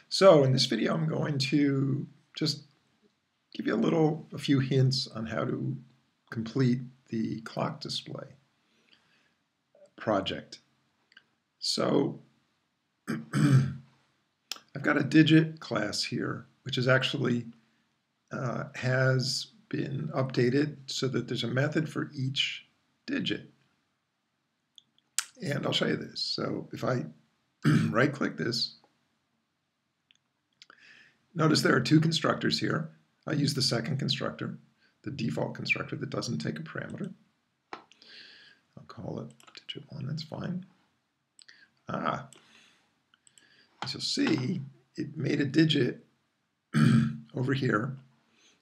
So in this video, I'm going to just give you a few hints on how to complete the clock display project. So I've got a digit class here, which is actually has been updated so that there's a method for each digit. And I'll show you this. So if I right-click this, notice there are two constructors here. I use the second constructor, the default constructor that doesn't take a parameter. I'll call it digit 1, that's fine. As you'll see, it made a digit over here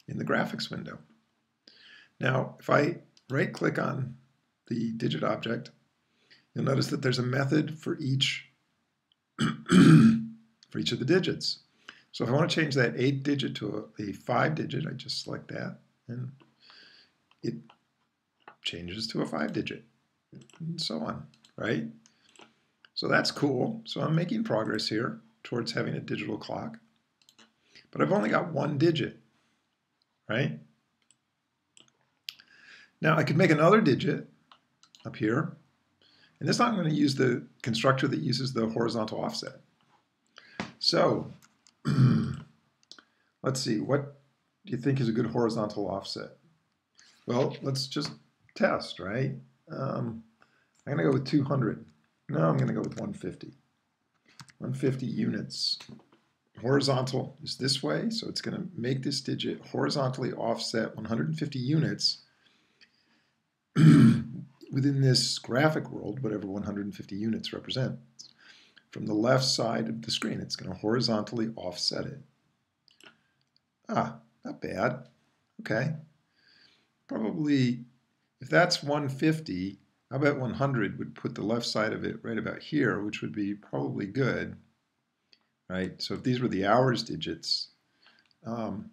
in the graphics window. Now, if I right-click on the digit object, you'll notice that there's a method for each for each of the digits. So if I want to change that 8 digit to a 5 digit, I just select that and it changes to a 5 digit and so on, right? So that's cool. So I'm making progress here towards having a digital clock, but I've only got one digit, right? Now I could make another digit up here, and this time I'm going to use the constructor that uses the horizontal offset. So let's see, what do you think is a good horizontal offset? Well, let's just test, right? I'm going to go with 200. No, I'm going to go with 150. 150 units. Horizontal is this way, so it's going to make this digit horizontally offset 150 units within this graphic world, whatever 150 units represent. From the left side of the screen, it's going to horizontally offset it. Not bad. Okay. Probably, if that's 150, I bet 100 would put the left side of it right about here, which would be probably good, right? So if these were the hours digits, and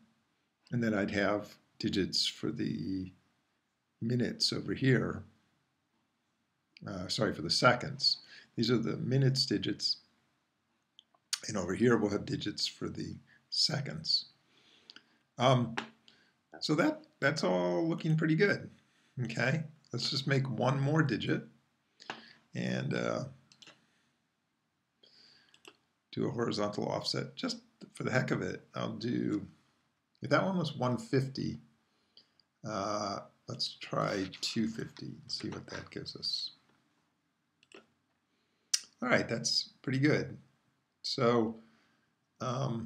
then I'd have digits for the minutes over here, sorry, for the seconds. These are the minutes digits, and over here we'll have digits for the seconds. So that's all looking pretty good. Okay, let's just make one more digit and do a horizontal offset just for the heck of it. I'll do, if that one was 150, let's try 250 and see what that gives us. All right, that's pretty good. So I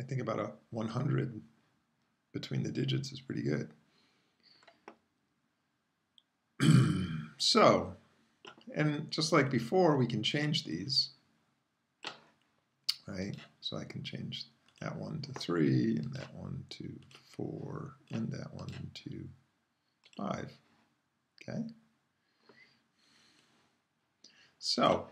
think about a 100 between the digits is pretty good. So, and just like before, we can change these, right? So I can change that one to 3, and that one to 4, and that one to 5, okay? So,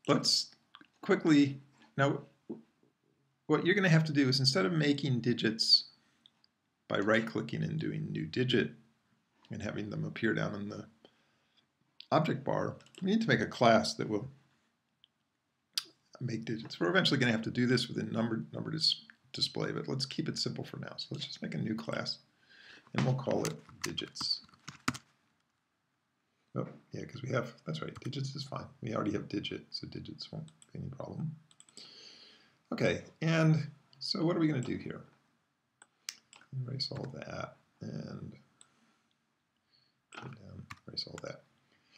let's quickly, now what you're going to have to do is instead of making digits by right-clicking and doing new digit and having them appear down in the object bar, we need to make a class that will make digits. We're eventually going to have to do this within number display, but let's keep it simple for now. So let's just make a new class, and we'll call it digits. Oh, yeah, because we have, that's right, digits is fine. We already have digit, so digits won't be any problem. Okay, and so what are we going to do here? Erase all that, and erase all that.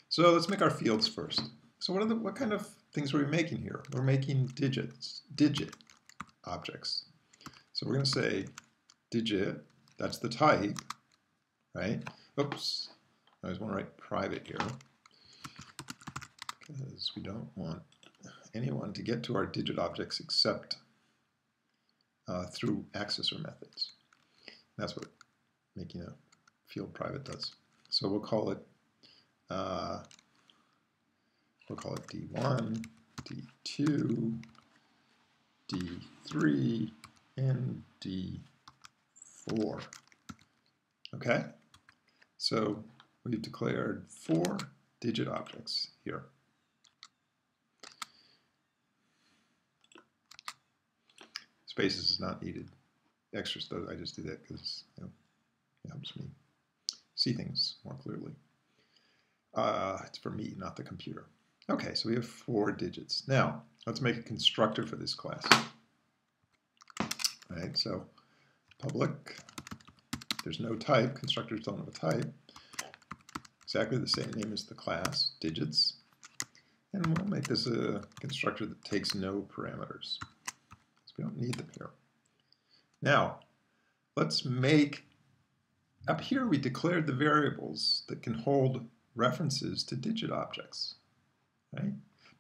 So let's make our fields first. So what kind of things are we making here? We're making digit objects. So we're going to say digit, that's the type, right? Oops, I always want to write private here because we don't want anyone to get to our digit objects except through accessor methods. That's what making a field private does. So we'll call it D1, D2, D3, and D4. Okay? So we've declared 4 digit objects here. Spaces is not needed. Extra stuff, I just do that because it helps me see things more clearly. It's for me, not the computer. Okay, so we have 4 digits. Now, let's make a constructor for this class. All right, so public, there's no type. Constructors don't have a type. Exactly the same name as the class, digits. And we'll make this a constructor that takes no parameters, because we don't need the pair. Now, let's make, up here we declared the variables that can hold references to digit objects, right?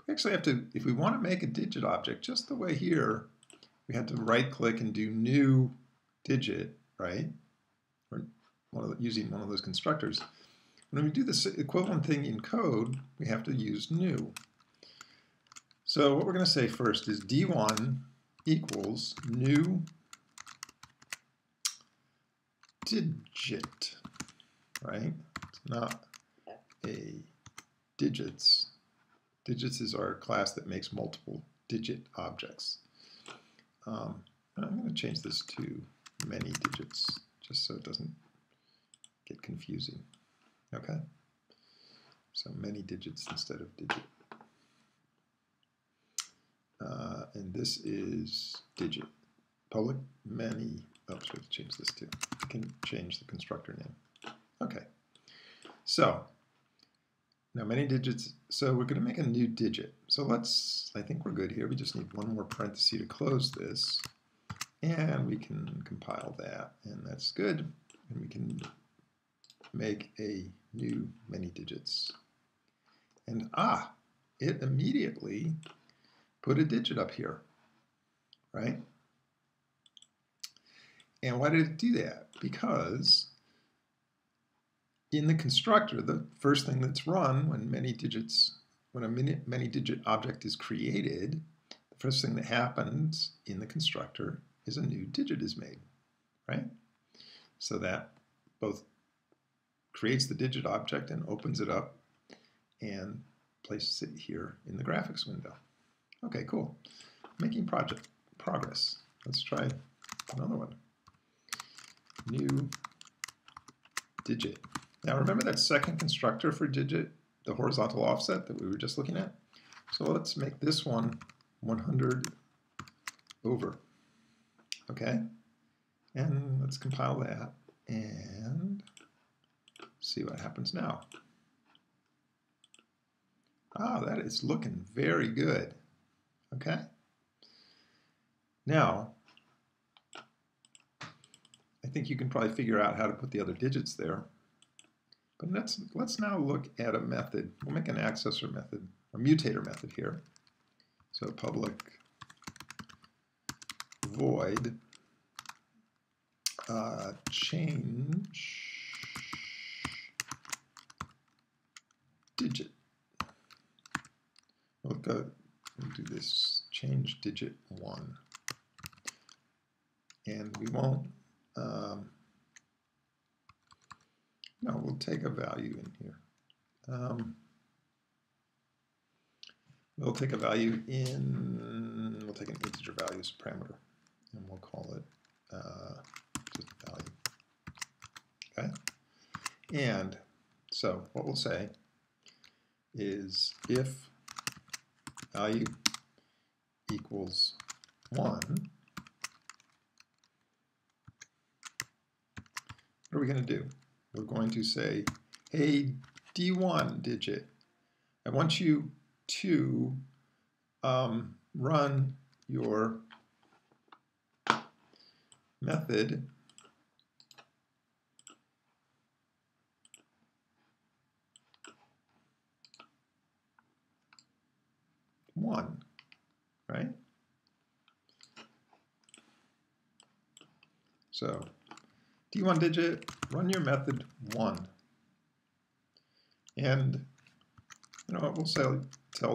We actually have to, if we want to make a digit object, just the way here, we have to right-click and do new digit, right? Or using one of those constructors. When we do this equivalent thing in code, we have to use new. So what we're going to say first is d1 equals new digit, right? It's not a digits. Digits is our class that makes multiple digit objects. I'm going to change this to many digits, just so it doesn't get confusing. Okay? So many digits instead of digit. And this is digit. Public many. Oops, we have to change this too. We can change the constructor name. Okay. So now many digits. So we're going to make a new digit. So I think we're good here. We just need one more parenthesis to close this. And we can compile that. And that's good. And we can make a new many digits. And it immediately put a digit up here, right? And why did it do that? Because in the constructor, the first thing that's run when a many digit object is created, the first thing that happens in the constructor is a new digit is made, right? So that both creates the digit object and opens it up and places it here in the graphics window. Okay, cool. Making progress. Let's try another one. New digit. Now remember that second constructor for digit, the horizontal offset that we were just looking at? So let's make this one 100 over. Okay? And let's compile that and see what happens now. That is looking very good. Okay? Now, I think you can probably figure out how to put the other digits there. But let's now look at a method. We'll make an accessor method, or mutator method here. So public void change digit. We'll do this change digit 1. And we won't, no, we'll take a value in here. We'll take a value we'll take an integer value as a parameter, and we'll call it just value. Okay? And so what we'll say is if value equals 1, what are we going to do? We're going to say, hey, D1 digit, I want you to run your method one, right? So D1 digit, run your method 1. And you know what, we'll tell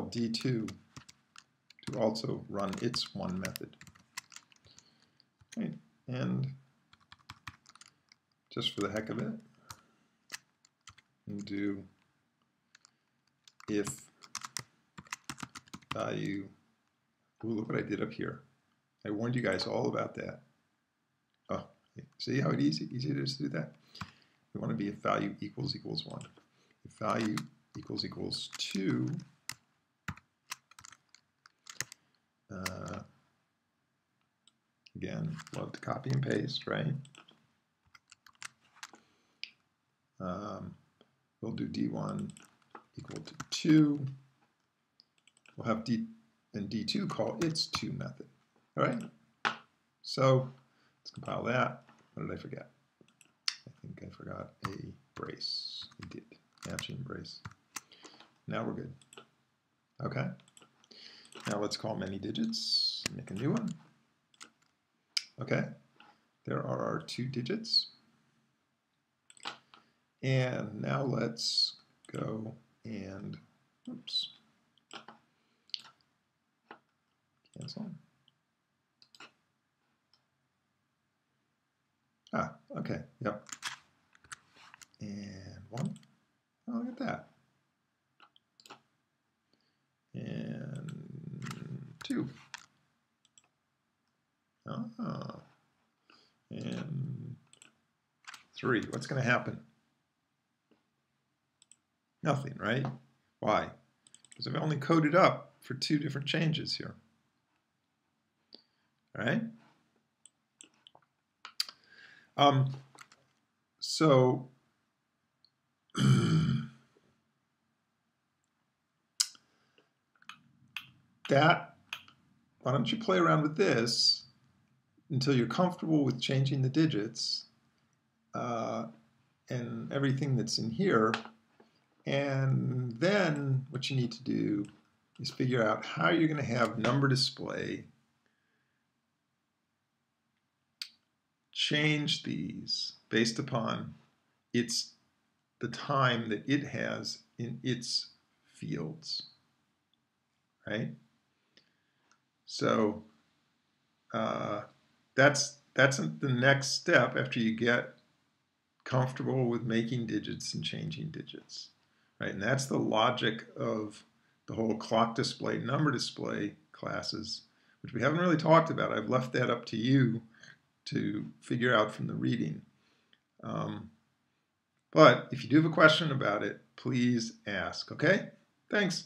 D2 to also run its 1 method. Right? And just for the heck of it, we'll do if value, ooh, look what I did up here. I warned you guys all about that. Oh, see how easy it is to do that? We want to be if value equals 1. If value equals 2, again, love to copy and paste, right? We'll do D1 equal to 2. We'll have D2 call its 2 method. All right? So let's compile that. What did I forget? I think I forgot a brace. I did. Matching brace. Now we're good. Okay. Now let's call many digits. Make a new one. Okay. There are our 2 digits. And now let's go and, oops, cancel. Ah, okay, yep. And 1. Oh, look at that. And 2. Ah. And 3. What's going to happen? Nothing, right? Why? Because I've only coded up for 2 different changes here. All right? So why don't you play around with this until you're comfortable with changing the digits and everything that's in here. And then what you need to do is figure out how you're going to have number display change these based upon the time that it has in its fields, right? So that's the next step after you get comfortable with making digits and changing digits, right? And that's the logic of the whole clock display, number display classes, which we haven't really talked about. I've left that up to you to figure out from the reading. But if you do have a question about it, please ask, okay? Thanks.